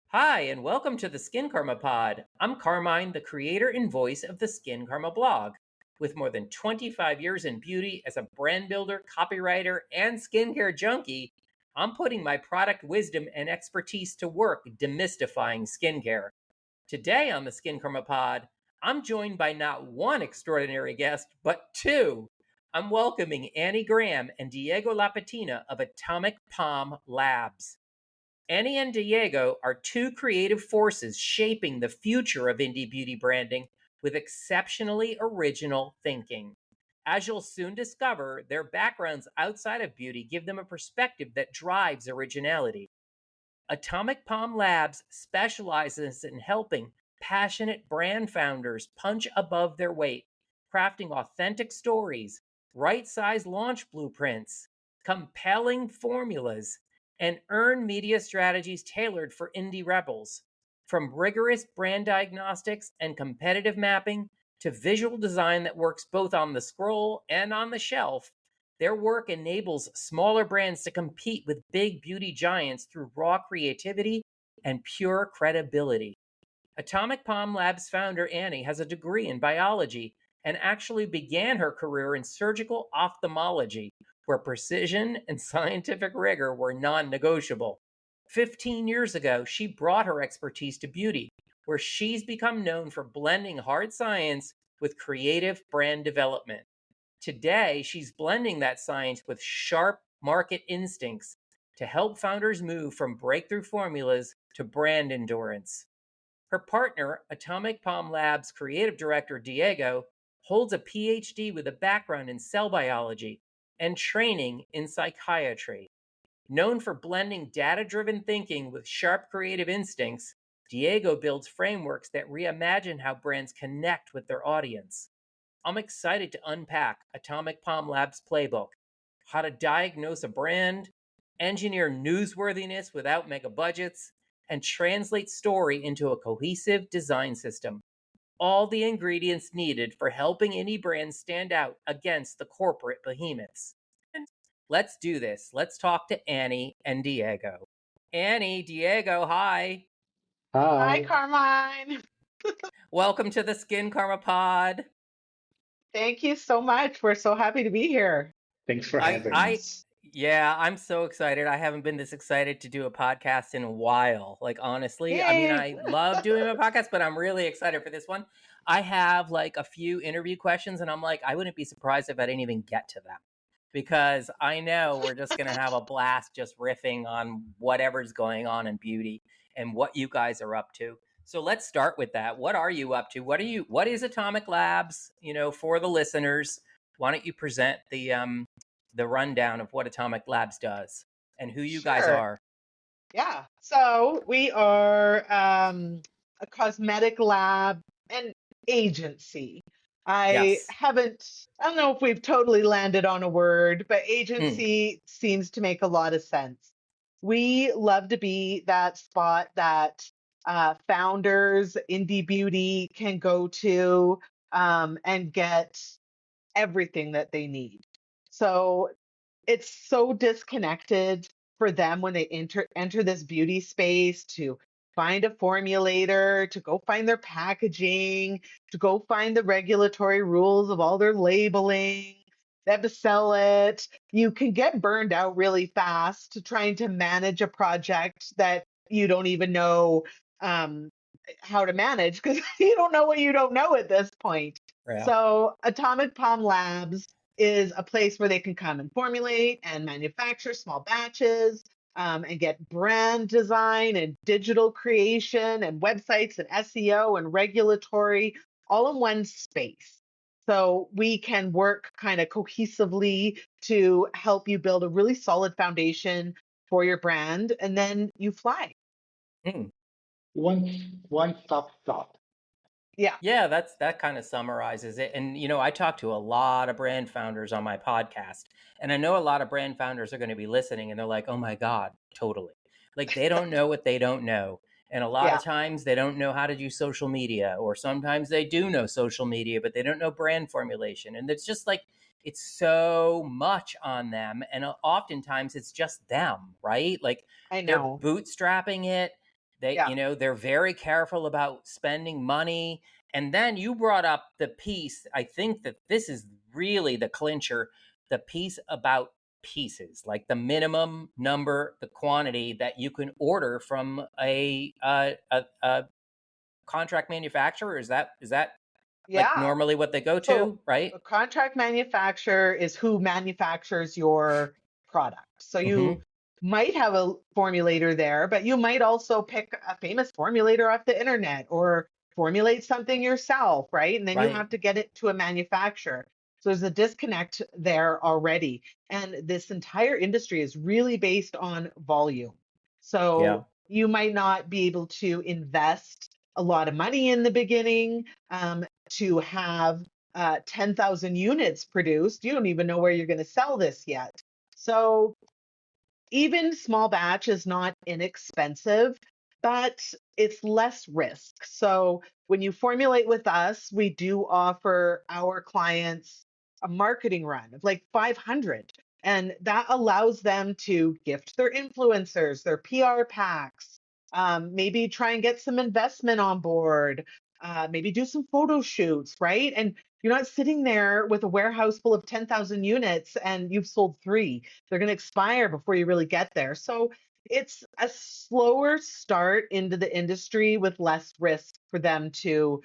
Hi, and welcome to the Skincarma Pod. I'm Carmine, the creator and voice of the Skincarma blog. With more than 25 years in beauty as a brand builder, copywriter, and skincare junkie, I'm putting my product wisdom and expertise to work demystifying skincare. Today on the Skincarma Pod, I'm joined by not one extraordinary guest, but two. I'm welcoming Annie Graham and Diego Lapetina of Atomic Pom Labs. Annie and Diego are two creative forces shaping the future of indie beauty branding with exceptionally original thinking. As you'll soon discover, their backgrounds outside of beauty give them a perspective that drives originality. Atomic Pom Labs specializes in helping passionate brand founders punch above their weight, crafting authentic stories, right size launch blueprints, compelling formulas, and earned media strategies tailored for indie rebels. From rigorous brand diagnostics and competitive mapping to visual design that works both on the scroll and on the shelf, their work enables smaller brands to compete with big beauty giants through raw creativity and pure credibility. Atomic Pom Labs founder Annie has a degree in biology and actually began her career in surgical ophthalmology, where precision and scientific rigor were non negotiable. 15 years ago, she brought her expertise to beauty, where she's become known for blending hard science with creative brand development. Today, she's blending that science with sharp market instincts to help founders move from breakthrough formulas to brand endurance. Her partner, Atomic Pom Labs creative director Diego, holds a PhD with a background in cell biology and training in psychiatry. Known for blending data driven thinking with sharp creative instincts, Diego builds frameworks that reimagine how brands connect with their audience. I'm excited to unpack Atomic Pom Labs' playbook, how to diagnose a brand, engineer newsworthiness without mega budgets, and translate story into a cohesive design system. All the ingredients needed for helping indie brands stand out against the corporate behemoths. Let's do this. Let's talk to Annie and Diego. Annie, Diego, hi. Hi, Hi, Carmine. Welcome to the Skincarma Pod. Thank you so much. We're so happy to be here. thanks for I having I us. Yeah, I'm so excited. I haven't been this excited to do a podcast in a while. Like honestly, I mean, Yay. I love doing my podcast, but I'm really excited for this one. I have like a few interview questions and I'm like, I wouldn't be surprised if I didn't even get to them. Because I know we're just going to have a blast just riffing on whatever's going on in beauty and what you guys are up to. So let's start with that. What are you up to? What is Atomic Labs, for the listeners? Why don't you present the rundown of what Atomic Labs does and who you guys Sure. are. Yeah. So we are a cosmetic lab and agency. Yes. I don't know if we've totally landed on a word, but Mm, agency seems to make a lot of sense. We love to be that spot that founders, indie beauty can go to and get everything that they need. So it's so disconnected for them when they enter this beauty space to find a formulator, to go find their packaging, to go find the regulatory rules of all their labeling. They have to sell it. You can get burned out really fast trying to manage a project that you don't even know um, how to manage because you don't know what you don't know at this point. yeah. So, Atomic Palm Labs is a place where they can come and formulate and manufacture small batches and get brand design and digital creation and websites and SEO and regulatory all in one space. So we can work kind of cohesively to help you build a really solid foundation for your brand, and then you fly. Mm. One stop shop. Yeah. Yeah, that kind of summarizes it. And I talk to a lot of brand founders on my podcast, and I know a lot of brand founders are going to be listening and they're like, "Oh my god, totally." Like they don't know what they don't know. And a lot of Yeah. times they don't know how to do social media, or sometimes they do know social media, but they don't know brand formulation. And it's just like it's so much on them, and oftentimes it's just them, right? Like I they're know. bootstrapping it, They, Yeah. you know, they're very careful about spending money. And then you brought up the piece. I think that this is really the clincher, the piece about pieces, like the minimum number, the quantity that you can order from a contract manufacturer. Is that like Yeah. normally what they go So to, right? a contract manufacturer is who manufactures your product. So Mm-hmm. you might have a formulator there, but you might also pick a famous formulator off the internet or formulate something yourself, right? And then you Right. have to get it to a manufacturer. So there's a disconnect there already. And this entire industry is really based on volume. Yeah. So you might not be able to invest a lot of money in the beginning. To have 10,000 units produced. You don't even know where you're going to sell this yet. So even small batch is not inexpensive, but it's less risk. So when you formulate with us, we do offer our clients a marketing run of like 500. And that allows them to gift their influencers, their PR packs, maybe try and get some investment on board, maybe do some photo shoots, right? And you're not sitting there with a warehouse full of 10,000 units and you've sold three. They're going to expire before you really get there. So it's a slower start into the industry with less risk for them to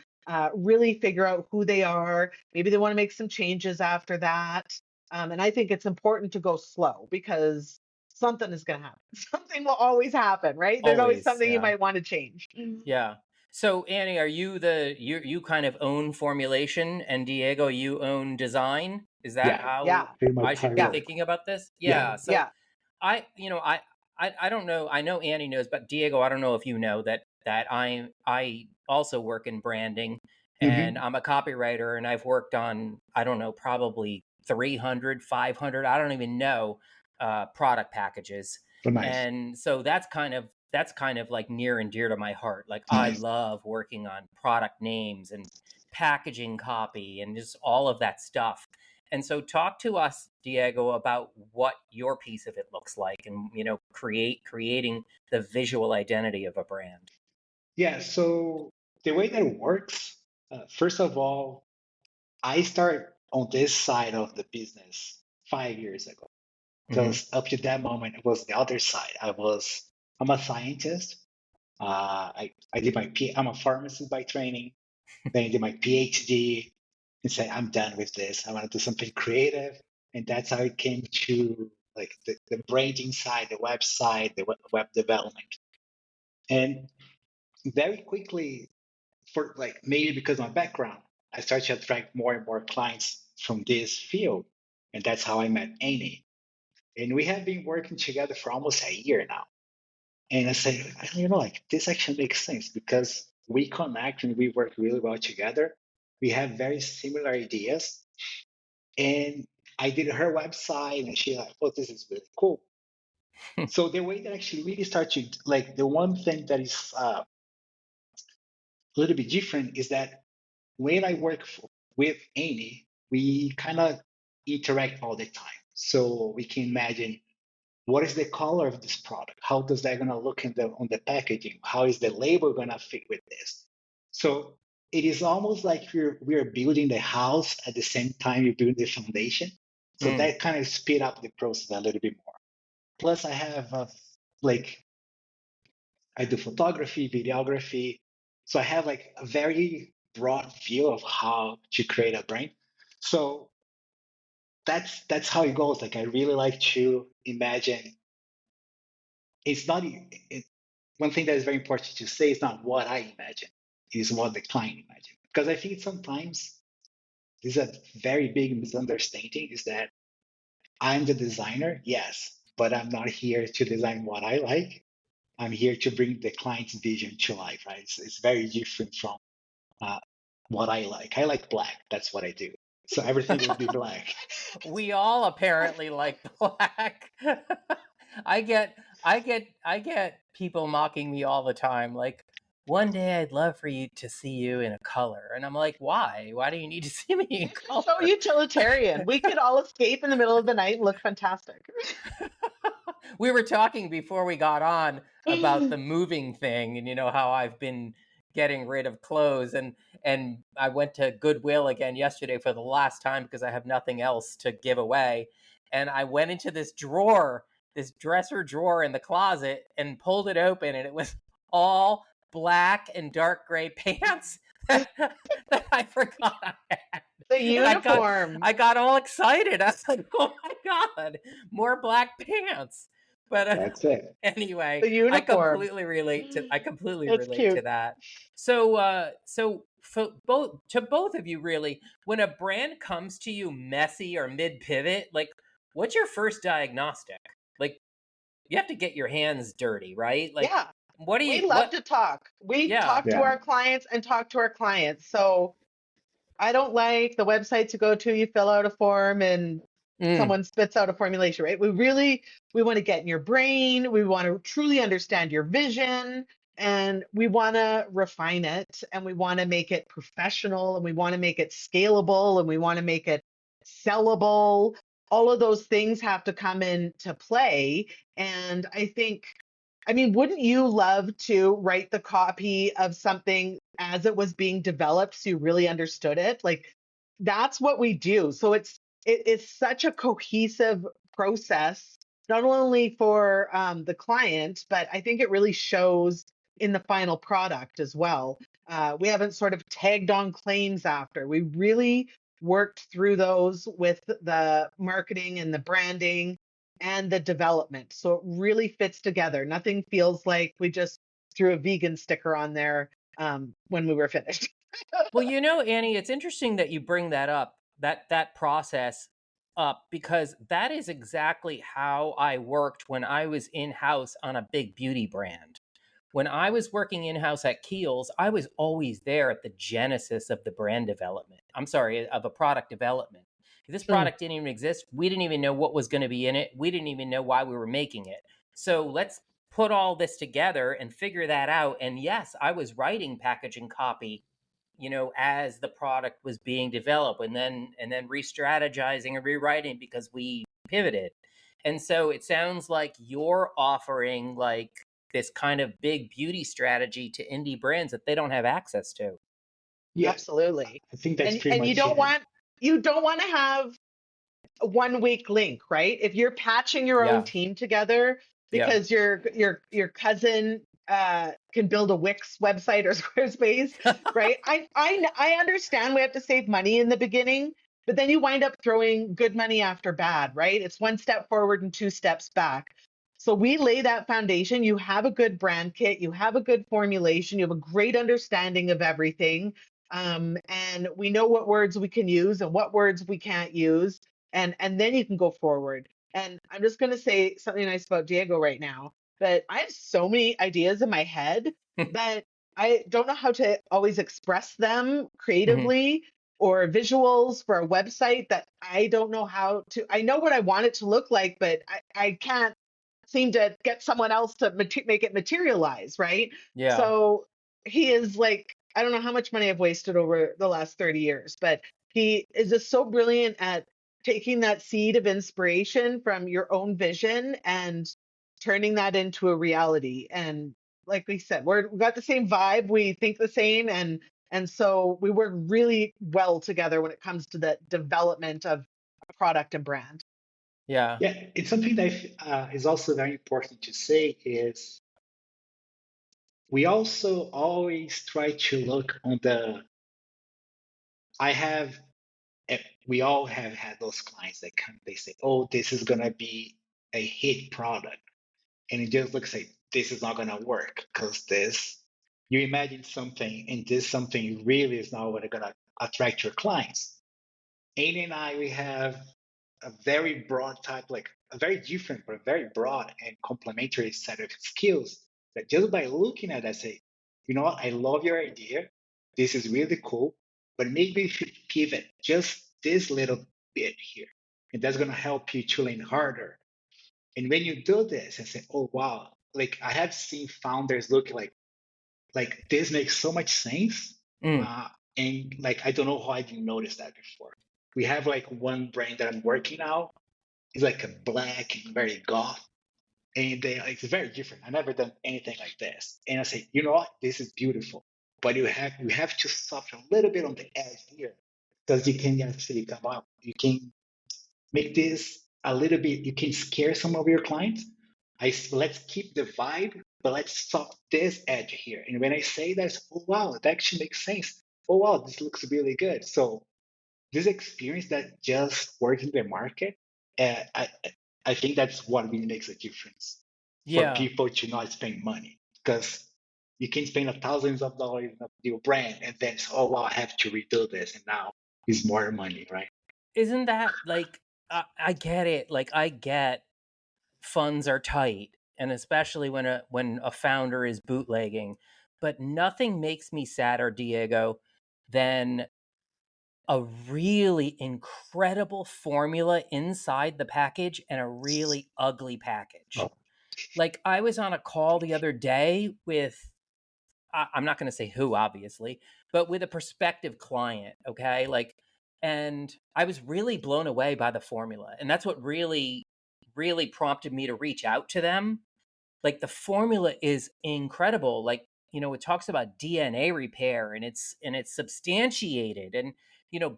really figure out who they are. Maybe they want to make some changes after that. And I think it's important to go slow because something is going to happen. Something will always happen, right? There's always Always. something you Yeah. might want to change. Yeah. So Annie, are you you kind of own formulation, and Diego, you own design? Is that Yeah, how Yeah, pretty much I how should it be yeah, works. thinking about this? Yeah. Yeah. So yeah. I don't know. I know Annie knows, but Diego, I don't know if you know that I also work in branding, and Mm-hmm. I'm a copywriter, and I've worked on, I don't know, probably 300, 500, I don't even know, product packages. So nice. And so that's kind of like near and dear to my heart. Like I Nice. love working on product names and packaging copy and just all of that stuff. And so talk to us, Diego, about what your piece of it looks like, and creating the visual identity of a brand. Yeah, so the way that it works, first of all, I start on this side of the business 5 years ago. Mm-hmm. Because up to that moment, it was the other side. I'm a scientist. I did I'm a pharmacist by training. Then I did my PhD and said, I'm done with this. I want to do something creative. And that's how it came to like the branding side, the website, the web development. And very quickly, for like maybe because of my background, I started to attract more and more clients from this field. And that's how I met Amy. And we have been working together for almost a year now. And I said, like this actually makes sense because we connect and we work really well together. We have very similar ideas. And I did her website and she like, oh, this is really cool. So the way that actually really started, like the one thing that is a little bit different is that when I work with Amy, we kind of interact all the time. So we can imagine what is the color of this product? How does that gonna look on the packaging? How is the label gonna fit with this? So it is almost like we're building the house at the same time you build the foundation. So Mm. that kind of speed up the process a little bit more. Plus, I have like I do photography, videography, so I have like a very broad view of how to create a brand. So that's how it goes. Like I really like to imagine it's not one thing that is very important to say is not what I imagine, it is what the client imagine. Because I think sometimes this is a very big misunderstanding is that I'm the designer, yes, but I'm not here to design what I like. I'm here to bring the client's vision to life, right? It's very different from uh, what I like. I like black. That's what I do. So everything will be black. We all apparently like black. I get people mocking me all the time, like, one day I'd love for you to see you in a color. And I'm like, why? Why do you need to see me in You're so color? utilitarian. We could all escape in the middle of the night and look fantastic. we were talking before we got on about the moving thing, and how I've been getting rid of clothes, and I went to Goodwill again yesterday for the last time because I have nothing else to give away, and I went into this drawer, this dresser drawer in the closet, and pulled it open, and it was all black and dark gray pants that I forgot I had. The And uniform. I got all excited. I was like, "Oh my god, more black pants!" But That's it. anyway, The uniform. I completely It's relate to cute. that. So for both of you, really, when a brand comes to you messy or mid pivot, like, what's your first diagnostic? Like, you have to get your hands dirty, right? Like, Yeah. what do We you love what? to talk. We Yeah. talk to Yeah. our clients and talk to our clients. So I don't like the website to go to. You fill out a form and Mm. someone spits out a formulation, right? We want to get in your brain. We want to truly understand your vision, and we want to refine it, and we want to make it professional, and we want to make it scalable, and we want to make it sellable. All of those things have to come into play. And I mean, wouldn't you love to write the copy of something as it was being developed so you really understood it? Like, that's what we do. So it's such a cohesive process, not only for the client, but I think it really shows in the final product as well. We haven't sort of tagged on claims after. We really worked through those with the marketing and the branding and the development. So it really fits together. Nothing feels like we just threw a vegan sticker on there when we were finished. Well, Annie, it's interesting that you bring that up, that process up, because that is exactly how I worked when I was in-house on a big beauty brand. When I was working in-house at Kiehl's, I was always there at the genesis of the brand development. I'm sorry, of a product development. This Mm, product didn't even exist. We didn't even know what was going to be in it. We didn't even know why we were making it. So let's put all this together and figure that out. And yes, I was writing packaging copy, as the product was being developed, and then re-strategizing and rewriting because we pivoted. And so it sounds like you're offering like this kind of big beauty strategy to indie brands that they don't have access to. Yeah. absolutely. I think that's pretty And much it. you don't want to have a 1 week link, right? If you're patching your own Yeah. team together Yeah. because your cousin can build a Wix website or Squarespace, right? I understand we have to save money in the beginning, but then you wind up throwing good money after bad, right? It's one step forward and two steps back. So we lay that foundation. You have a good brand kit, you have a good formulation, you have a great understanding of everything. And we know what words we can use and what words we can't use, and then you can go forward. And I'm just going to say something nice about Diego right now, but I have so many ideas in my head that I don't know how to always express them Mhm. creatively or visuals for a website that I don't know how to. I know what I want it to look like, but I can't seem to get someone else to make it materialize, right? Yeah. So he is like, I don't know how much money I've wasted over the last 30 years, but he is just so brilliant at taking that seed of inspiration from your own vision and turning that into a reality. And like we said, we got the same vibe, we think the same, and so we work really well together when it comes to the development of a product and brand. Yeah. Yeah, it's something that is also very important to say is we also always try to look on the. I have, we all have had those clients that come, they say, oh, this is gonna be a hit product, and it just looks like this is not gonna work because this. You imagine something, and this something really is not what gonna attract your clients. Amy and I, we have a very broad type, like a very different, but very broad and complementary set of skills that just by looking at that, say, you know what, I love your idea. This is really cool, but maybe you should pivot just this little bit here. And that's going to help you to lean harder. And when you do this and say, oh, wow, like I have seen founders look like this makes so much sense. Mm. Uh, and like, I don't know how I didn't notice that before. We have like one brand that I'm working now. It's like a black and very goth. And they like, it's very different. I never done anything like this. And I say, you know what? This is beautiful, but you have to soften a little bit on the edge here because you can actually come up. You can make this a little bit. You can scare some of your clients. Let's keep the vibe, but let's soften this edge here. And when I say that, oh wow, it actually makes sense. Oh wow, this looks really good. So this experience that just works in the market, uh, I I think that's what really makes a difference for Yeah. people to not spend money because you can spend thousands of dollars on a new brand and then oh wow I have to redo this and now it's more money, right? Isn't that like, I get it. Like, I get funds are tight, and especially when a founder is bootlegging. But nothing makes me sadder, Diego, than a really incredible formula inside the package and a really ugly package. Oh, Like, I was on a call the other day with, I'm not going to say who, obviously, but with a prospective client. Okay. Like, and I was really blown away by the formula. And that's what really, really prompted me to reach out to them. Like, the formula is incredible. Like, it talks about DNA repair, and it's substantiated. And,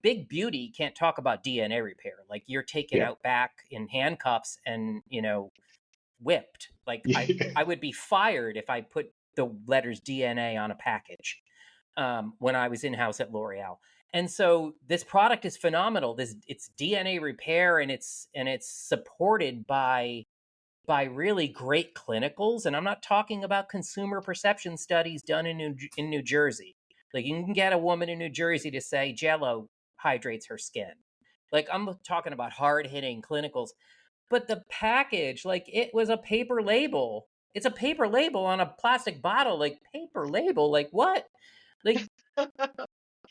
Big Beauty can't talk about DNA repair. Like, you're taken yeah. out back in handcuffs and, whipped. Like, I would be fired if I put the letters DNA on a package, when I was in house at L'Oreal. And so this product is phenomenal. It's DNA repair, and it's supported by really great clinicals. And I'm not talking about consumer perception studies done in New Jersey. Like, you can get a woman in New Jersey to say Jell-O hydrates her skin. Like, I'm talking about hard hitting clinicals. But the package, like, it was a paper label. It's a paper label on a plastic bottle. Like, paper label, like, what? Like,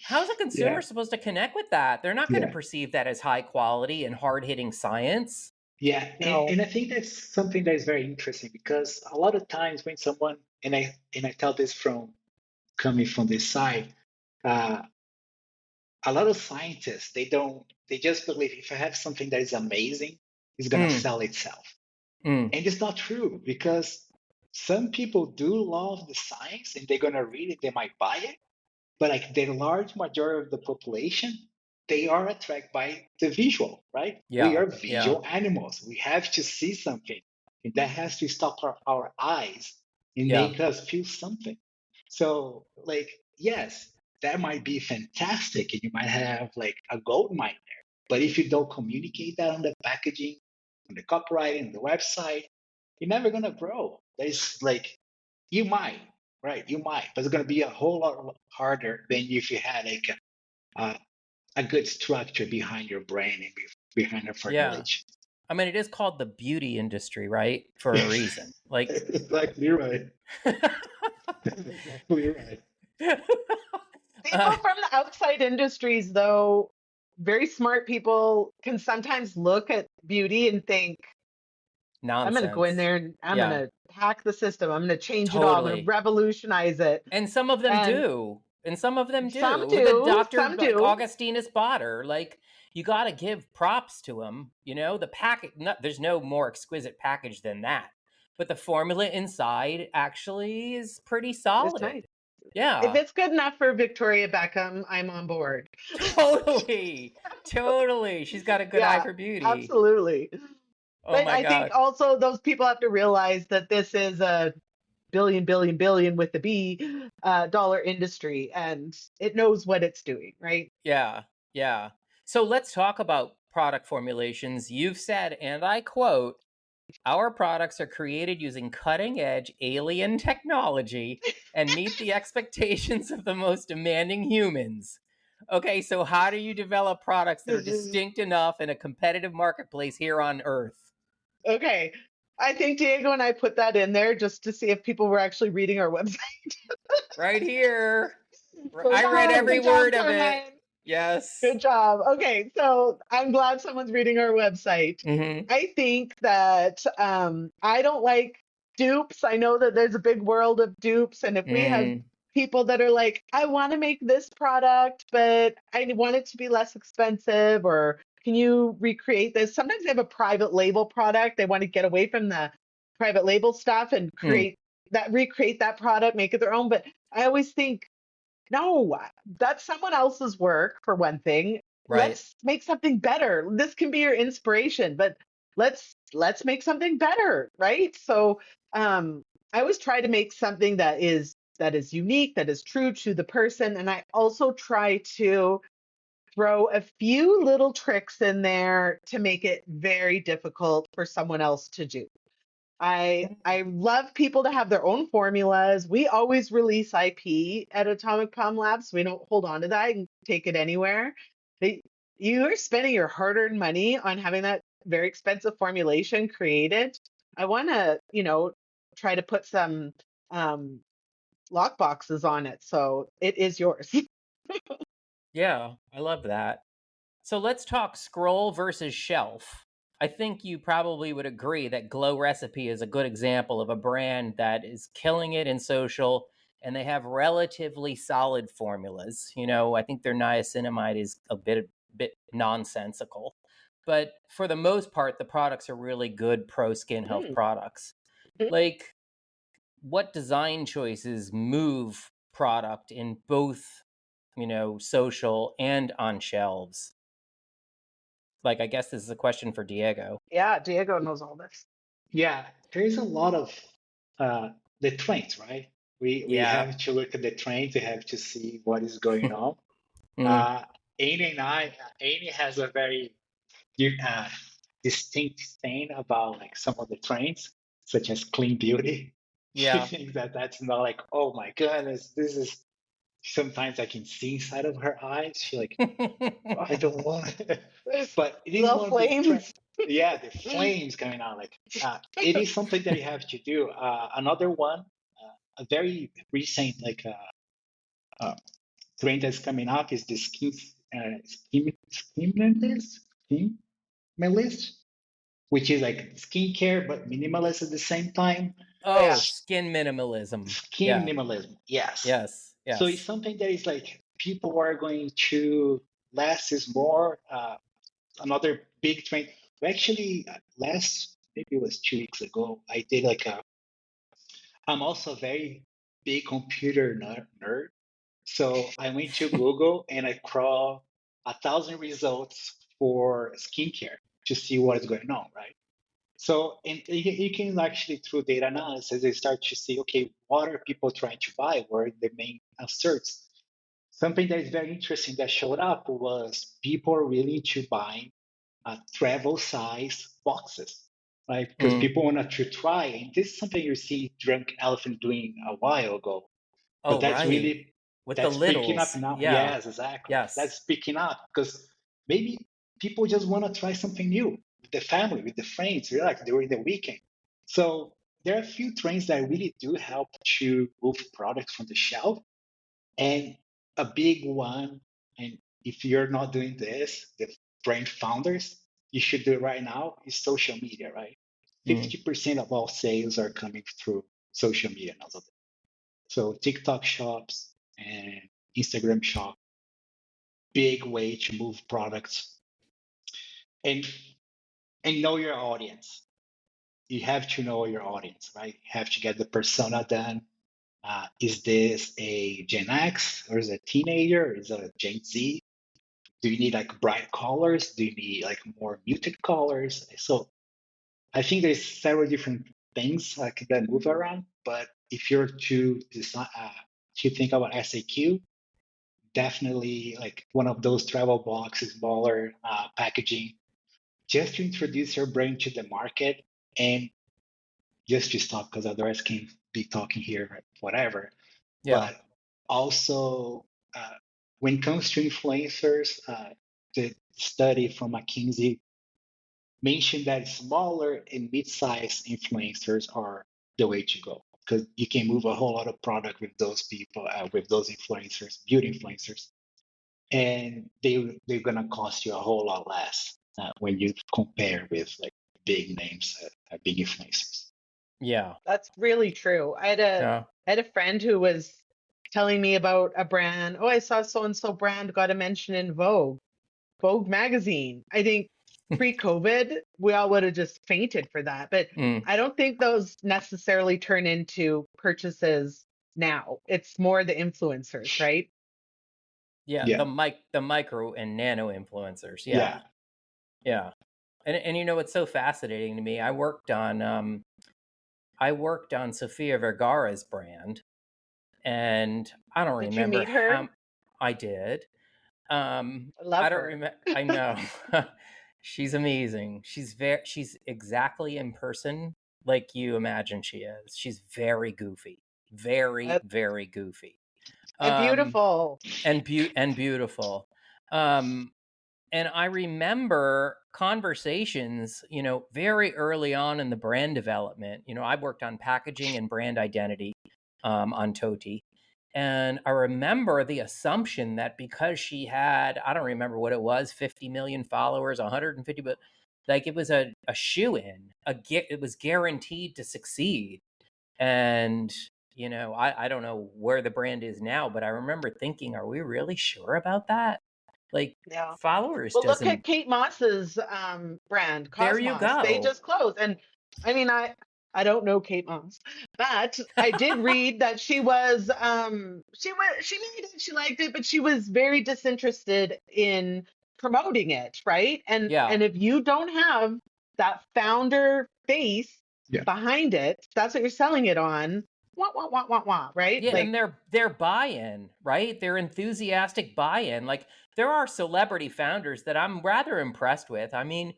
how's a consumer Yeah, supposed to connect with that? They're not going to yeah, perceive that as high quality and hard hitting science. yeah. and, No. and I think that's something that is very interesting because a lot of times when someone and I tell this from coming from this side, uh, a lot of scientists they just believe if I have something that is amazing, it's gonna Mm, sell itself. mm, And it's not true because some people do love the science and they're gonna read it, they might buy it, but like the large majority of the population, they are attracted by the visual, right? We yeah, are yeah, visual animals. We have to see something, and that has to stop our eyes and yeah, make us feel something. So, like, yes, that might be fantastic, and you might have like a gold mine there. But if you don't communicate that on the packaging, on the copywriting, on the website, you're never gonna grow. There's like you might, right? You might, but it's going to be a whole lot harder than if you had like a good structure behind your brain and behind the yeah. formulation. I mean, it is called the beauty industry, right? For a reason. Like, Exactly right. Exactly right. uh, People from the outside industries, though, very smart people can sometimes look at beauty and think, I'm going to go in nonsense. there and I'm going Yeah, to hack the system. I'm going to change it all. I'm going to totally. revolutionize it. And some of them And do. And some of them some do. With the do, doctor, some like do. Augustinus Botter, like, you got to give props to him. The package, there's no more exquisite package than that. But the formula inside actually is pretty It's nice. solid. If Yeah. it's good enough for Victoria Beckham, I'm on board. Totally. Totally. She's got a good eye Yeah, for beauty. absolutely. Oh But my I think God. also those people have to realize that this is a billion, billion, billion with the B dollar industry, and it knows what it's doing, right? Yeah. Yeah. So let's talk about product formulations. You've said, and I quote, our products are created using cutting edge alien technology and meet the expectations of the most demanding humans. Okay, so how do you develop products that are distinct enough in a competitive marketplace here on Earth? Okay. I think Diego and I put that in there just to see if people were actually reading our website. Right here. So I read every good job, word of it. Carmine. Yes. Good job. Okay, so I'm glad someone's reading our website. Mm-hmm. I think that I don't like dupes. I know that there's a big world of dupes, and if we have Mm, people that are like, I want to make this product, but I want it to be less expensive, or can you recreate this? Sometimes they have a private label product. They want to get away from the private label stuff and recreate that product, make it their own. But I always think, no, that's someone else's work for one thing. Right. Let's make something better. This can be your inspiration, but let's make something better, right? So I always try to make something that is unique, that is true to the person. And I also try to throw a few little tricks in there to make it very difficult for someone else to do. I love people to have their own formulas. We always release IP at Atomic Pom Labs, so we don't hold on to that and take it anywhere. But you are spending your hard-earned money on having that very expensive formulation created. I want to, try to put some lock boxes on it, so it is yours. Yeah, I love that. So let's talk scroll versus shelf. I think you probably would agree that Glow Recipe is a good example of a brand that is killing it in social, and they have relatively solid formulas. I think their niacinamide is a bit nonsensical. But for the most part, the products are really good pro skin health Mm. products. Like, what design choices move product in both, social and on shelves? Like, I guess this is a question for Diego. Yeah, Diego knows all this. Yeah, there is a lot of the trends, right? We Yeah. have to look at the trends. We have to see what is going on. Mm, Uh, Annie has a very uh, distinct thing about like some of the trends, such as clean beauty. She yeah. thinks that that's not like, oh my goodness, this is. Sometimes I can see inside of her eyes. She like, I don't want it. But it is Little one of the flames. yeah, the flames coming out. Like it is something that you have to do. Another one, a very recent uh, trend that's coming up is the minimalist, which is like skincare but minimalist at the same time. Oh yeah. Oh, skin minimalism. Skin Yeah. minimalism, yes. Yes. So it's Yes. something that is like people are going to less is more. Another big trend. We actually last maybe it was 2 weeks ago. I did like a. I'm also a very big computer nerd, so I went to Google and I crawled 1,000 results for skincare to see what is going on, right? So, and you can actually through data analysis, they start to see, okay, what are people trying to buy? What are the main asserts? Something that is very interesting that showed up was people are willing to buy travel size boxes, right? Because Mm. people want to try, and this is something you see Drunk Elephant doing a while ago. But Oh, right. With the that's picking up littles. now. Yeah. Yes, exactly. Yes. That's picking up because maybe people just want to try something new with the family, with the friends, like during the weekend. So there are a few trends that really do help to move products from the shelf. And a big one, and if you're not doing this, the brand founders, you should do it right now, is social media, right? Mm. 50% of all sales are coming through social media nowadays. So TikTok shops and Instagram shop, big way to move products and know your audience. You have to know your audience, right? You have to get the persona done. Is this a Gen X or is it a teenager? Or is it a Gen Z? Do you need like bright colors? Do you need like more muted colors? So I think there's several different things like that move around. But if you're to design, to think about SAQ, definitely like one of those travel boxes, smaller packaging, just to introduce your brand to the market and just to stop because otherwise can be talking here whatever. Yeah. But also when it comes to influencers, the study from McKinsey mentioned that smaller and mid-sized influencers are the way to go because you can move a whole lot of product with those people, with those influencers, beauty influencers, and they're gonna cost you a whole lot less when you compare with like big names, big influencers. Yeah. That's really true. Yeah. I had a friend who was telling me about a brand. Oh, I saw so and so brand got a mention in Vogue magazine. I think pre-COVID, we all would have just fainted for that. But Mm. I don't think those necessarily turn into purchases now. It's more the influencers, right? Yeah, Yeah. the micro and nano influencers. Yeah. Yeah. And you know what's so fascinating to me? I worked on Sofia Vergara's brand, and I don't Did you remember meet her? how I did. I love I don't her. remember. I know. She's amazing. She's exactly in person like you imagine she is. She's very goofy. Very, Uh, very goofy. and Um beautiful. and beautiful. Um and I remember conversations, very early on in the brand development. I worked on packaging and brand identity on Toti. And I remember the assumption that because she had, I don't remember what it was, 50 million followers, 150, but like it was a shoe in, it was guaranteed to succeed. And, I don't know where the brand is now, but I remember thinking, are we really sure about that? Like, Yeah. followers Well, look at doesn't, Kate Moss's brand, there you Cosmos. They go. just closed, and I mean, I don't know Kate Moss, but I did read that she made it, she liked it, but she was very disinterested in promoting it, right? Yeah. And if you don't have that founder face Yeah. behind it, that's what you're selling it on. Wah, right? Yeah, Like, and their buy-in, right? Their enthusiastic buy-in. Like there are celebrity founders that I'm rather impressed with. I mean,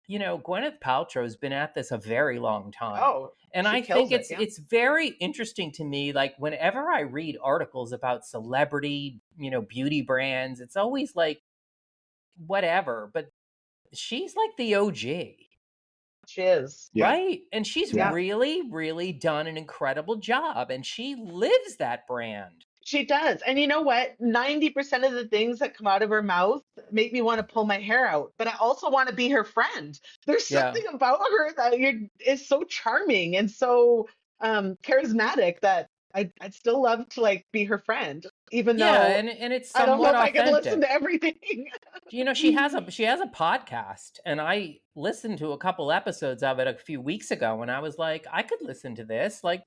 Gwyneth Paltrow's been at this a very long time. oh, And she I think kills it. it's Yeah. it's very interesting to me, like whenever I read articles about celebrity, beauty brands, it's always like whatever, but she's like the OG, She is. Yeah. right? And she's Yeah. Yeah. really, really done an incredible job, and she lives that brand. She does. And you know what? 90% of the things that come out of her mouth make me want to pull my hair out. But I also want to be her friend. There's Yeah. something about her that is so charming and so charismatic that I'd still love to like be her friend, even Yeah, though and it's I don't know somewhat if I can listen authentic. to everything. She has a podcast, and I listened to a couple episodes of it a few weeks ago, and I was like, I could listen to this. Like,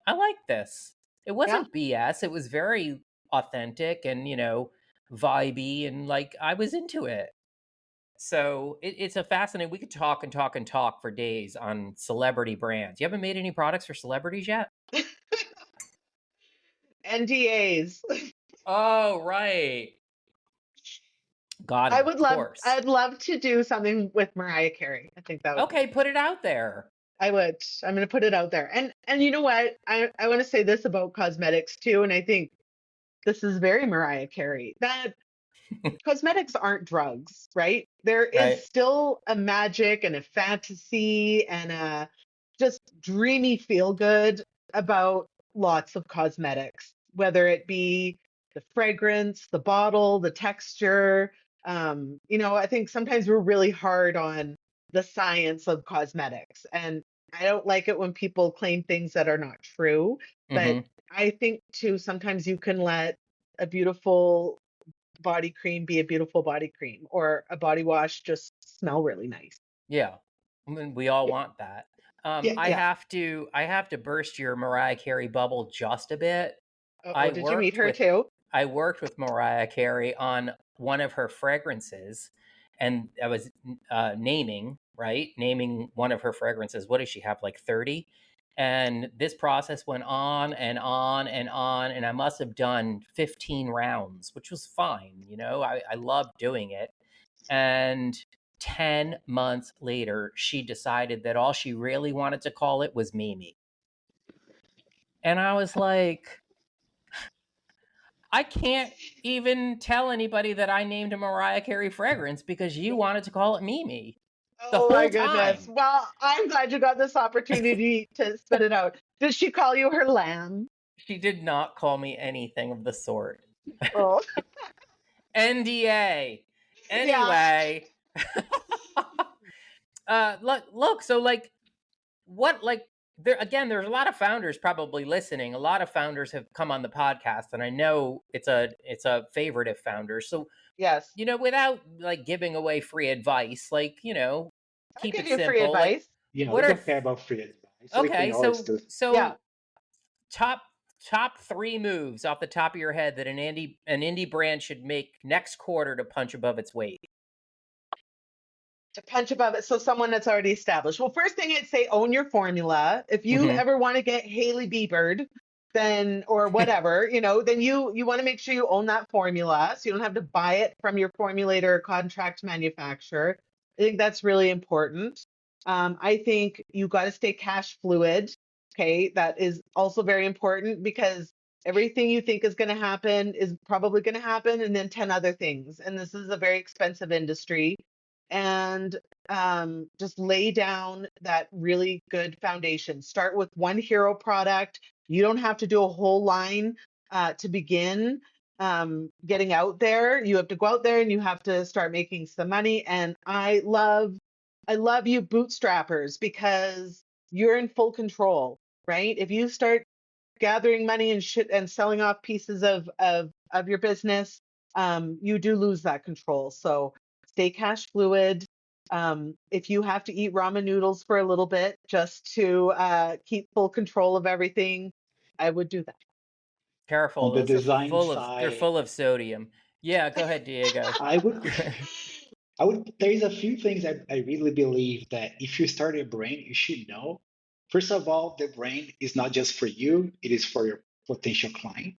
I like this. It Yeah. wasn't BS. It was very authentic and vibey, and like I was into it. So it's a fascinating. We could talk and talk and talk for days on celebrity brands. You haven't made any products for celebrities yet? NDAs. Oh, right. Got it. Of course. I'd love to do something with Mariah Carey. I think that would be Okay, cool. put it out there. I would. I'm going to put it out there. And you know what? I want to say this about cosmetics too, and I think this is very Mariah Carey. That cosmetics aren't drugs, right? There Right. is still a magic and a fantasy and a just dreamy feel good about lots of cosmetics, whether it be the fragrance, the bottle, the texture. I think sometimes we're really hard on the science of cosmetics. And I don't like it when people claim things that are not true. But Mm-hmm. I think too, sometimes you can let a beautiful body cream be a beautiful body cream or a body wash just smell really nice. Yeah. I mean, we all Yeah. want that. Yeah. I Yeah. have to burst your Mariah Carey bubble just a bit. Oh, I did you meet worked her with too? I worked with Mariah Carey on one of her fragrances, and I was naming one of her fragrances. What does she have? Like 30. And this process went on and on and on, and I must have done 15 rounds, which was fine. I loved doing it. And 10 months later, she decided that all she really wanted to call it was Mimi. And I was like, I can't even tell anybody that I named a Mariah Carey fragrance because you wanted to call it Mimi the Oh my whole goodness. time. Well, I'm glad you got this opportunity to spit it out. Did she call you her lamb? She did not call me anything of the sort. Oh, NDA. yeah. Anyway, look. So like, what? Like, there's a lot of founders probably listening. A lot of founders have come on the podcast, and I know it's a favorite of founders. So, Yes. without like giving away free advice, like, I'll keep give it you free simple. Like, advice. We what are don't care about free advice. We can okay? always So do. Yeah. top 3 moves off the top of your head that an indie brand should make next quarter to punch above its weight. To punch above it. So someone that's already established. Well, first thing I'd say, own your formula. If you Mhm. ever want to get Haley Biebered, then or whatever, then you want to make sure you own that formula so you don't have to buy it from your formulator or contract manufacturer. I think that's really important. I think you got to stay cash fluid. Okay, that is also very important because everything you think is going to happen is probably going to happen, and then 10 other things. And this is a very expensive industry. And just lay down that really good foundation. Start with one hero product. You don't have to do a whole line to begin getting out there. You have to go out there and you have to start making some money. And I love you bootstrappers because you're in full control, right? If you start gathering money and shit and selling off pieces of your business, you do lose that control. So stay cash fluid. If you have to eat ramen noodles for a little bit just to keep full control of everything, I would do that. On Careful, the those are design they're side, full of sodium. Yeah, go ahead, Diego. I would I would there's a few things I really believe that if you start a brand, you should know. First of all, the brand is not just for you, it is for your potential client.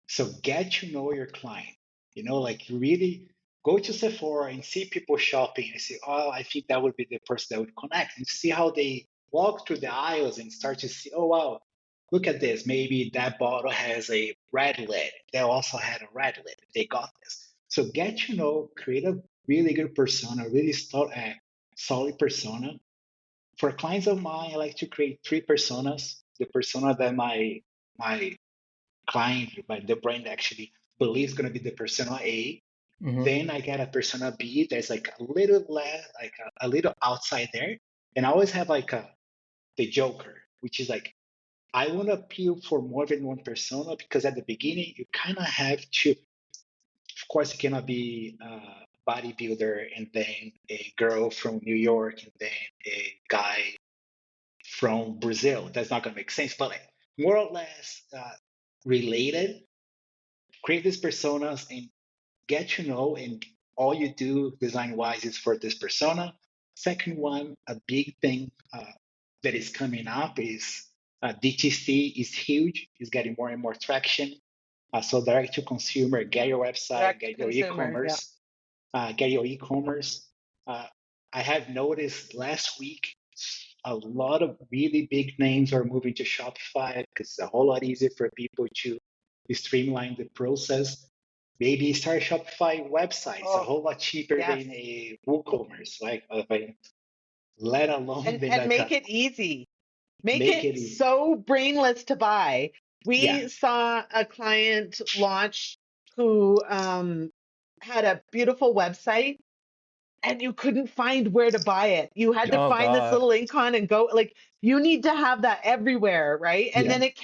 So get to know your client. Like really go to Sephora and see people shopping and say, oh, I think that would be the person that would connect, and see how they walk through the aisles and start to see, oh wow, look at this. Maybe that bottle has a red lid. They also had a red lid. They got this. So get to know, create a really good persona, really solid persona. For clients of mine, I like to create 3 personas. The persona that my client, but the brand actually believes going to be the persona A. Mhm. Then I get a persona B that's like a little less, like a little outside there. And I always have like the Joker, which is like, I want to appeal for more than one persona because at the beginning, you kind of have to, of course, you cannot be a bodybuilder and then a girl from New York and then a guy from Brazil. That's not going to make sense, but like more or less related. Create these personas and get to know, and all you do design wise is for this persona. Second one, a big thing that is coming up is DTC is huge, is getting more and more traction. So direct to consumer, get your website, Direct to get your consumer. Yeah. e-commerce, get your e-commerce. I have noticed last week a lot of really big names are moving to Shopify because it's a whole lot easier for people to streamline the process. Maybe start a Shopify website. It's a Oh, whole lot cheaper yes. than a WooCommerce, right? Let alone than And like make it easy. Make make it it easy. so brainless to buy. Yeah, We saw a client launch who had a beautiful website and you couldn't find where to buy it. You had to Oh find this God. little icon and go, like, you need to have that everywhere, right? And yeah, then it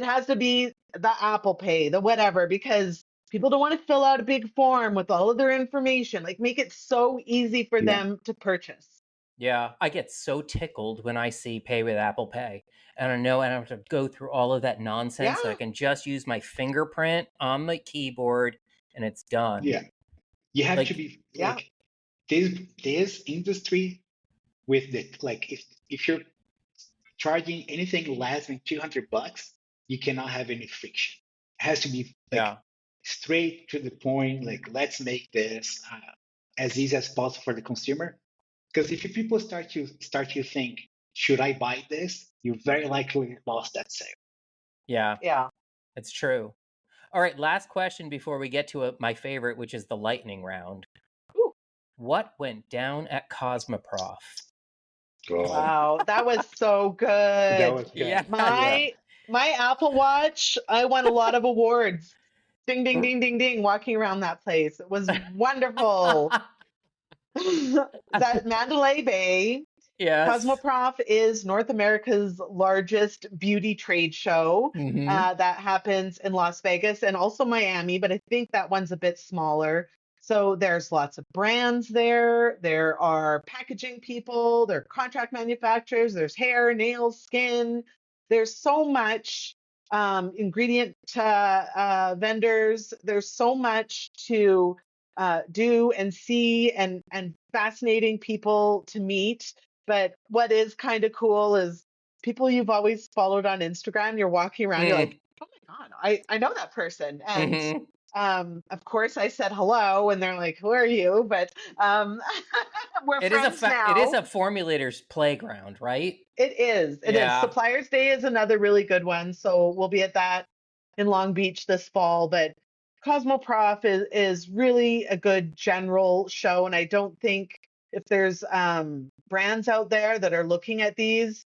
has to be the Apple Pay, the whatever, because people don't want to fill out a big form with all of their information. Like, make it so easy for yeah, them to purchase. Yeah, I get so tickled when I see pay with Apple Pay. And I know I don't have to go through all of that Yeah. nonsense. I can just use my fingerprint on the keyboard and it's done. yeah. You have to Like, be Yeah. like this industry with the like if you're charging anything less than $200, you cannot have any friction. It has to be like yeah. straight to the point. Like, let's make this as easy as possible for the consumer. Because if people start to think, should I buy this? You very likely lost that sale. Yeah, Yeah. it's true. All right, last question before we get to my favorite, which is the lightning round. Ooh, What went down at Cosmoprof? Oh, wow. That was so that good. was Yeah, good. yeah. Yeah, My Apple Watch, I won a lot of awards. Ding, ding, ding, ding, ding, walking around that place. It was wonderful. That Mandalay Bay. Yes. Cosmoprof is North America's largest beauty trade show Mm-hmm. that happens in Las Vegas and also Miami, but I think that one's a bit smaller. So there's lots of brands there. There are packaging people, there are contract manufacturers, there's hair, nails, skin. There's so much ingredient vendors. There's so much to do and see and fascinating people to meet. But what is kind of cool is people you've always followed on Instagram. You're walking around, you're like, oh my God, I know that person. And Mm-hmm. of course I said hello and they're like, who are you? But we're friends It is now. a formulator's playground, right? It is. It is. Yeah. Suppliers Day is another really good one. So we'll be at that in Long Beach this fall. But Cosmoprof is really a good general show. And I don't think if there's brands out there that are looking at these,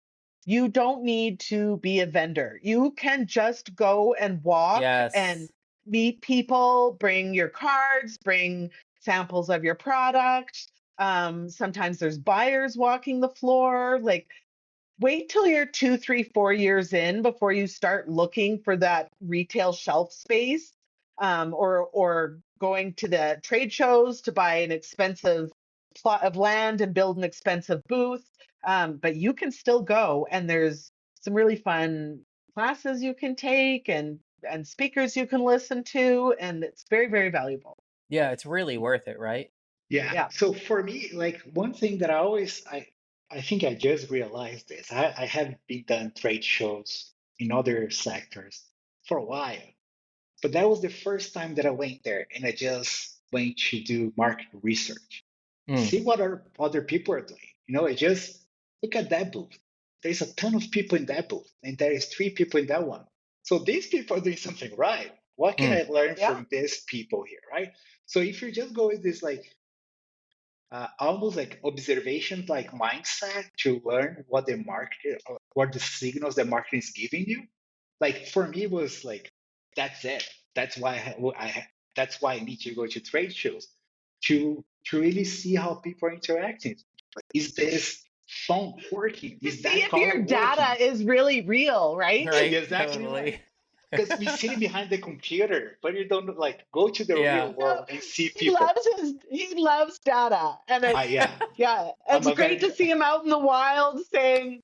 you don't need to be a vendor. You can just go and walk and Yes. meet people, bring your cards, bring samples of your product. Sometimes there's buyers walking the floor. Like, wait till you're 2, 3, 4 years in before you start looking for that retail shelf space, or going to the trade shows to buy an expensive plot of land and build an expensive booth. But you can still go, and there's some really fun classes you can take and speakers you can listen to, and it's very, very valuable. Yeah, it's really worth it, right? Yeah. Yeah. So for me, like one thing that I think I just realized this. I have been done trade shows in other sectors for a while, but that was the first time that I went there and I just went to do market research. Mm. See what other people are doing. I just look at that booth. There's a ton of people in that booth, and there is 3 people in that one. So these people are doing something right. What can Mm. I learn Yeah. from these people here, right? So if you just go with this like almost like observation like mindset to learn what the market what the signals the market is giving you, like for me was like that's it. That's why that's why I need to go to trade shows to really see how people are interacting. Is this phone working? To Is see that if your color data working? is really real, right? Right, You're exactly right. totally. Because we sitting behind the computer, but you don't like go to the Yeah. real No, world and see he people. loves he loves data. And it's Yeah, yeah, I'm it's a great very to see him out in the wild saying,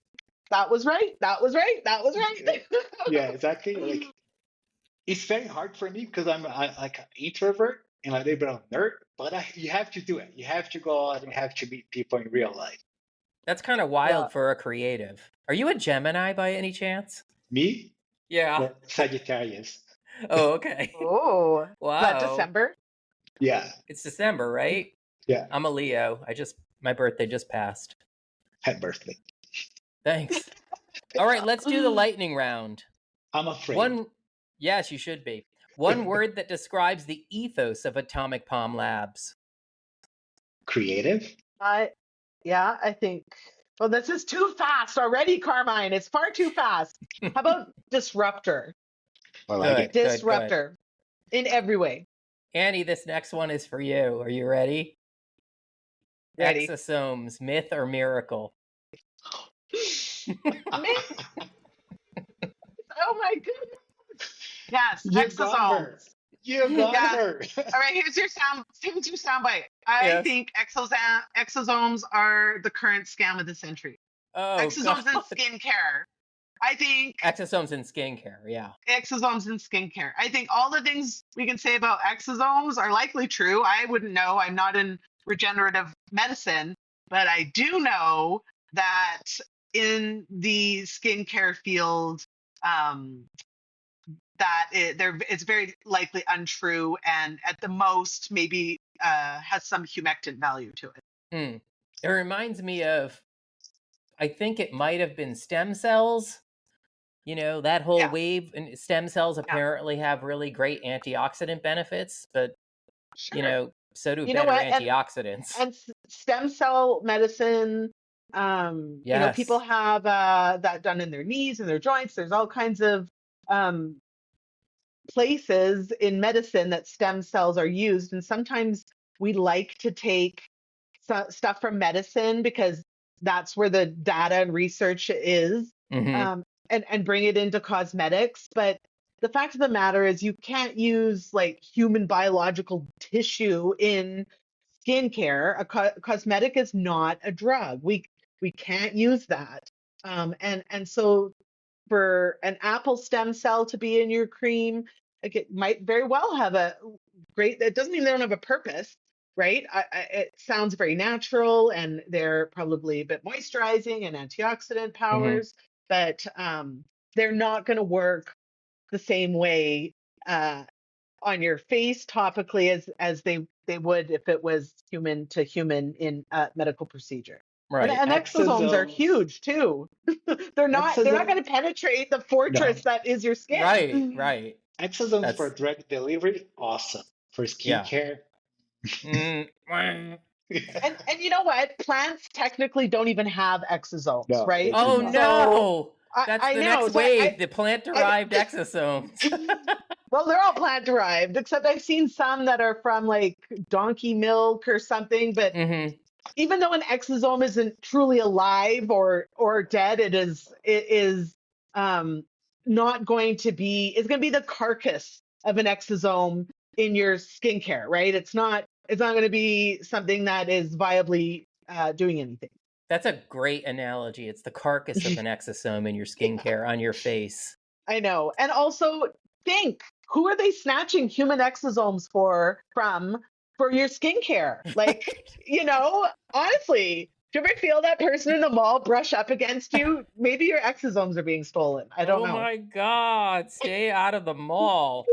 that was right, that was right, that was right. yeah, exactly. Like it's very hard for me because like an introvert and a little bit of a nerd, but you have to do it. You have to go out and you have to meet people in real life. That's kind of Yeah. wild for a creative. Are you a Gemini by any chance? Me, Yeah. well, Sagittarius. Oh, okay. Oh, is that Wow. December? Yeah, It's December, right? yeah. I'm a Leo. My birthday just passed. Happy birthday. Thanks. All right, let's do the lightning round. I'm afraid. One, yes, you should be. One word that describes the ethos of Atomic Pom Labs. Creative. I yeah, I think. Well, this is too fast already, Carmine. It's far too fast. How about disruptor? I like Good, it. good, good. Disruptor in every way. Annie, this next one is for you. Are you ready? Ready? Exosomes, myth or miracle? Myth. Oh my goodness. Yes, You got her. exosomes. You got Yeah. her. All right, here's your sound bite. I Yes. think exosomes are the current scam of the century. Oh, God. Exosomes in skincare. I think Exosomes in skincare, yeah. exosomes in skincare. I think all the things we can say about exosomes are likely true. I wouldn't know. I'm not in regenerative medicine, but I do know that in the skincare field, um, it's very likely untrue, and at the most, maybe has some humectant value to it. Hmm. It reminds me of, I think it might have been stem cells. That whole Yeah, wave, and stem cells yeah, apparently have really great antioxidant benefits, but, sure. so do You know better what? antioxidants. And stem cell medicine, people Yes. have that done in their knees and their joints. There's all kinds of um, places in medicine that stem cells are used, and sometimes we like to take stuff from medicine because that's where the data and research is, Mm-hmm. and bring it into cosmetics. But the fact of the matter is, you can't use like human biological tissue in skincare. Cosmetic is not a drug. We can't use that. And so for an apple stem cell to be in your cream, like it might very well have a great. It doesn't mean they don't have a purpose, right? It sounds very natural, and they're probably a bit moisturizing and antioxidant Mm-hmm. powers, but they're not going to work the same way on your face topically as they would if it was human to human in a medical procedure. Right. And exosomes are Exosomes. huge too. They're not Exosomes. going to penetrate the No. fortress that is your Right. skin. Right. Exosomes for That's drug delivery, awesome. For yeah. skincare, Mm. And you know what? Plants technically don't even have exosomes, no, they right? do Oh not. So no! That's I the know. next So wave, the plant-derived I exosomes. well, they're all plant derived, except I've seen some that are from like donkey milk or something. But Mm-hmm. even though an exosome isn't truly alive or dead, it is um, not going to be. It's going to be the carcass of an exosome in your skincare, right? It's not going to be something that is viably doing anything. That's a great analogy. It's the carcass of an exosome in your skincare on your face. I know. And also think, who are they snatching human exosomes for your skincare? Like, honestly, do you ever feel that person in the mall brush up against you? Maybe your exosomes are being stolen. I don't Oh know. my God! Stay out of the mall.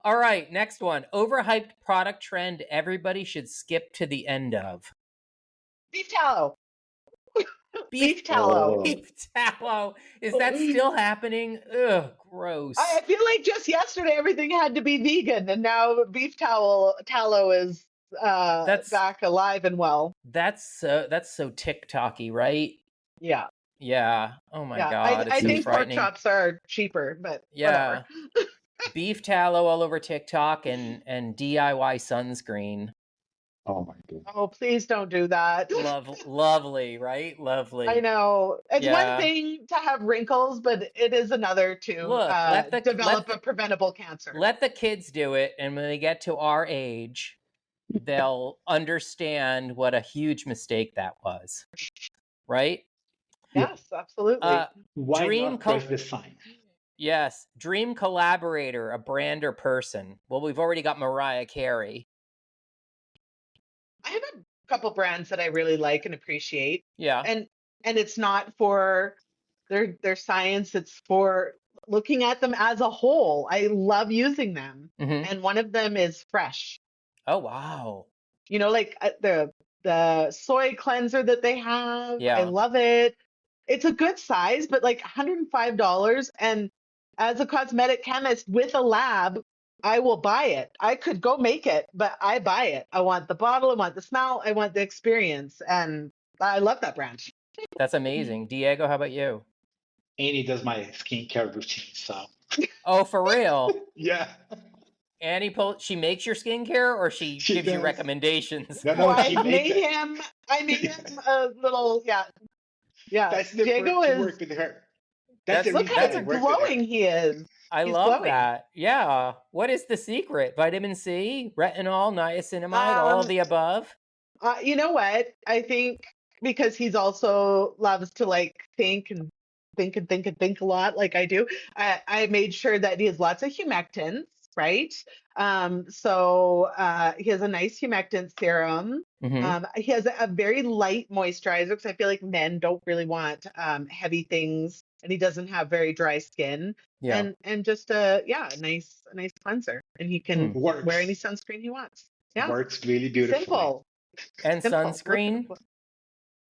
All right, next one. Overhyped product trend everybody should skip to the end of. Beef tallow. Beef Beef tallow. Oh, beef tallow. Is that still happening? Ugh, gross. I feel like just yesterday everything had to be vegan, and now beef tallow is That's back alive and well. that's so TikToky, right? Yeah. Yeah. Oh my Yeah. I, God, it's I so think pork frightening. chops are cheaper, but whatever. Yeah. Beef tallow all over TikTok and DIY sunscreen. oh my god. Oh, please don't do that. Lovely, right? I Lovely. know. It's one Yeah. thing to have wrinkles, but it is another to Look, develop a preventable cancer. let the kids do it, and when they get to our age, they'll understand what a huge mistake that was, right? Yeah. Yes, absolutely. Uh, Why dream not press co- the sign? yes, dream collaborator, a brand or person. Well, we've already got Mariah Carey. I have a couple brands that I really like and appreciate. Yeah. And it's not for their science, it's for looking at them as a whole. I love using them. Mm-hmm. And one of them is Fresh. Oh wow. Like the soy cleanser that they have. I Yeah. love it. It's a good size, but like $105. And as a cosmetic chemist with a lab, I will buy it. I could go make it, but I buy it. I want the bottle, I want the smell, I want the experience. And I love that brand. That's amazing. Diego, how about you? Annie does my skincare routine, so Oh, for real? yeah, She makes your skincare or she she gives you does. recommendations? No, Oh, no, she makes it. I made him a little, yeah, yeah. That's the Diego perk to is, work with her. That's the That's look reason that that's I how a work with her. glowing he is. I He's love glowing. that. Yeah. What is the secret? Vitamin C, retinol, niacinamide, all of Um, the above? You know what? I think because he's also loves to like think and think and think and think a lot, like I do. I made sure that he has lots of humectants, right? So he has a nice humectant serum. Mm-hmm. He has a very light moisturizer because I feel like men don't really want heavy things, and he doesn't have very dry skin. Yeah. And just a nice cleanser, and he Hmm. can wear any Works. sunscreen he wants. Yeah, Works really beautifully. simple. And Simple. sunscreen?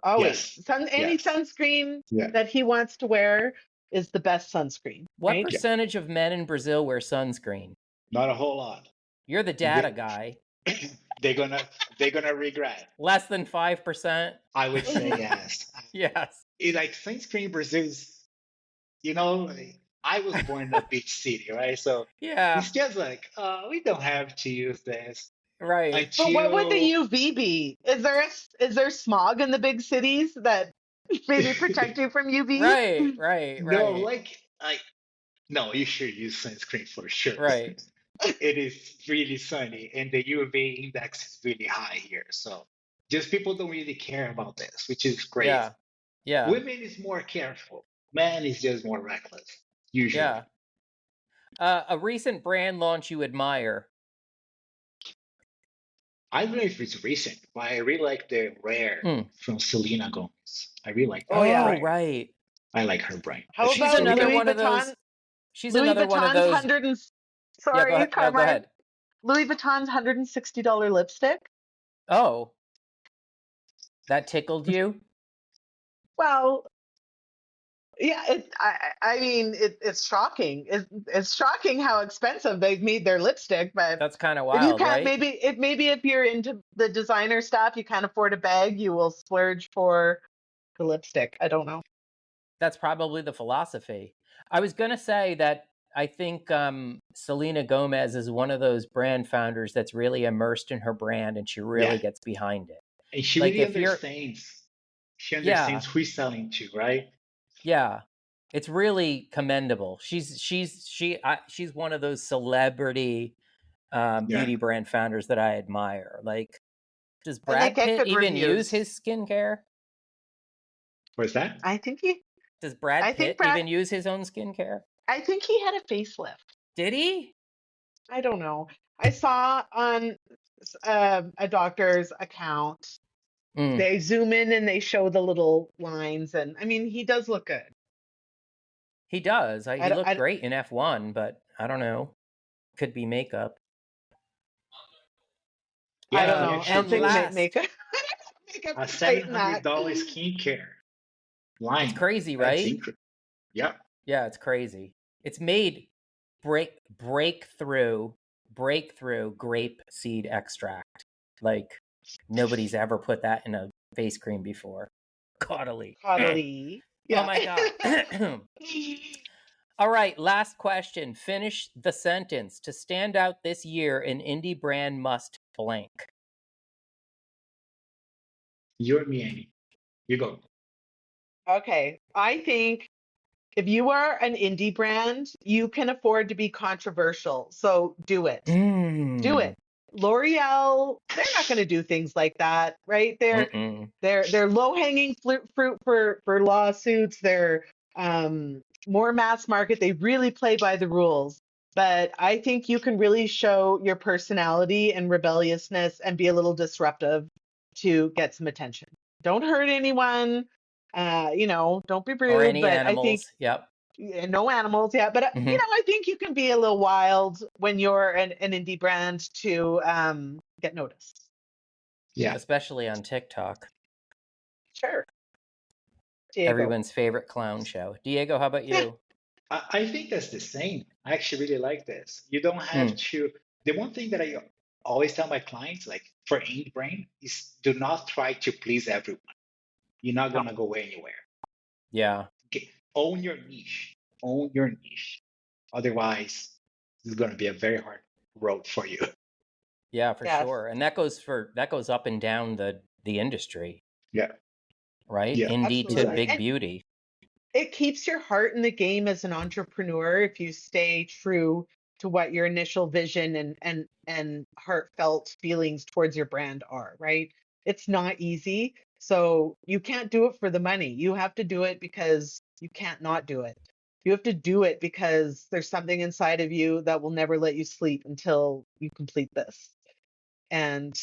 Always. Yes. Any Yes. sunscreen Yeah. that he wants to wear is the best sunscreen, What right? Yeah. percentage of men in Brazil wear sunscreen? Not a whole lot. You're the data guy. They're gonna they're gonna regret. Less than 5%? I would say yes. Yes. Like sunscreen Brazil's, like, I was born in a beach city, right? So Yeah. it's just like, we don't have to use this. Right. But what would the until UV be? Is there smog in the big cities that maybe protect you from UV? Right. Right. no, Right. like I no, you should use sunscreen for sure. Right. It is really sunny and the UV index is really high here. So just people don't really care about this, which is great. Yeah. Yeah. Women is more careful. Man is just more reckless, usually. Yeah. A recent brand launch you admire. I don't know if it's recent, but I really like the Rare Hmm. from Selena Gomez. I really like Oh that yeah. Oh, brand. right. I like her brand. How It's She's about really another good. Louis one of those. Vuitton? She's Louis another one of Vuitton's those. hundred and Yeah, go sorry, ahead. No, go Carmine. ahead. Louis Vuitton's $160 lipstick. Oh, that tickled you? Well, yeah, I mean, it's shocking. It's shocking how expensive they've made their lipstick. But That's kind of if you wild, can't, right? maybe if you're into the designer stuff, you can't afford a bag, you will splurge for the lipstick. I don't know. That's probably the philosophy. I was going to say that I think Selena Gomez is one of those brand founders that's really immersed in her brand and she Yeah. really gets behind it. And she Like really if you're, understands. She yeah, understands who he's selling to, right? yeah, it's really commendable. She's one of those celebrity Yeah. beauty brand founders that I admire. Like, does And they Brad get Pitt good even use reviews. his skincare? Where's that? I think he, Does Brad I think Pitt Brad, even use his own skincare? I think he had a facelift. Did he? I don't know. I saw on a doctor's account, Mm, they zoom in and they show the little lines, and I mean, he does look good. he does. I He don't, looked great in F1, but I don't know. Could be makeup. I Yeah, don't he know. I actually don't And think used last, makeup makeup a can tighten that. $700 skincare it's line. crazy, That's right? incredible. Yeah. Yeah, it's crazy. It's made breakthrough grape seed extract. Like nobody's ever put that in a face cream before. Caudally. Coddly. Oh Yeah. my god. All right, last question. Finish the sentence. To stand out this year, an indie brand must blank. You're me, Annie. You go. Okay. I think if you are an indie brand, you can afford to be controversial. So do it. Do Mm. it. L'Oreal, they're not going to do things like that, right? Mm-mm. They're low-hanging fruit for lawsuits. They're more mass market. They really play by the rules. But I think you can really show your personality and rebelliousness and be a little disruptive to get some attention. Don't hurt anyone. Don't be Or rude. any But I think animals. Yep. yeah, no animals, yeah. But Hmm. I think you can be a little wild when you're an indie brand to get noticed. Yeah. Especially on TikTok. Sure, Diego. Everyone's favorite clown show. Diego, how about Yeah, you? I think that's the same. I actually really like this. You don't have Mm. to. The one thing that I always tell my clients, like for indie brain, is do not try to please everyone. You're not no, gonna go anywhere. Yeah. Own your niche. Own your niche. Otherwise, it's gonna be a very hard road for you. Yeah, for yes, sure. And that goes up and down the industry, Yeah. right? Yeah. Indie to absolutely. Exactly. big And beauty. it keeps your heart in the game as an entrepreneur if you stay true to what your initial vision and heartfelt feelings towards your brand are, right? It's not easy. So you can't do it for the money. You have to do it because you can't not do it. You have to do it because there's something inside of you that will never let you sleep until you complete this. And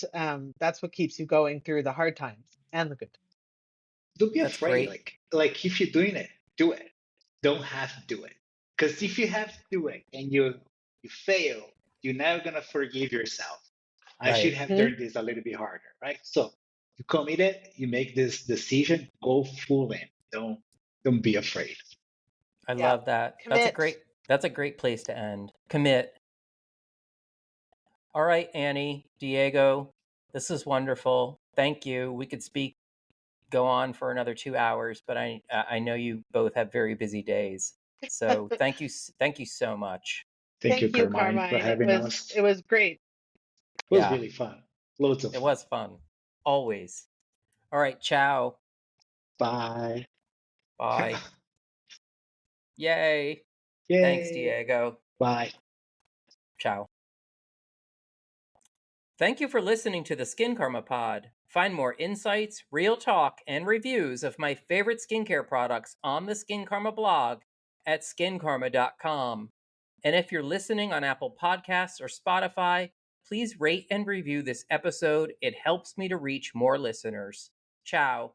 that's what keeps you going through the hard times and the good times. Don't be That's afraid. great. Like if you're doing it, do it. Don't have to do it. Because if you have to do it and you fail, you're never gonna forgive yourself. I should Right. have Mhm. done this a little bit harder, right? So you commit it, you make this decision, go full in. Don't be afraid. I Yeah. love that. Commit. That's a great place to end. Commit. All right, Annie, Diego, this is wonderful. Thank you. We could go on for another 2 hours, but I know you both have very busy days. So thank you so much. Thank you, Thank you, Carmine, for Carmine. having us. It was great. It was Yeah, really fun. Loads of it fun. was fun. Always. All right, ciao. Bye. Bye. Yay. Thanks, Yay. Diego. Bye. Ciao. Thank you for listening to the Skincarma Pod. Find more insights, real talk, and reviews of my favorite skincare products on the Skincarma blog at skincarma.com. And if you're listening on Apple Podcasts or Spotify, please rate and review this episode. It helps me to reach more listeners. Ciao.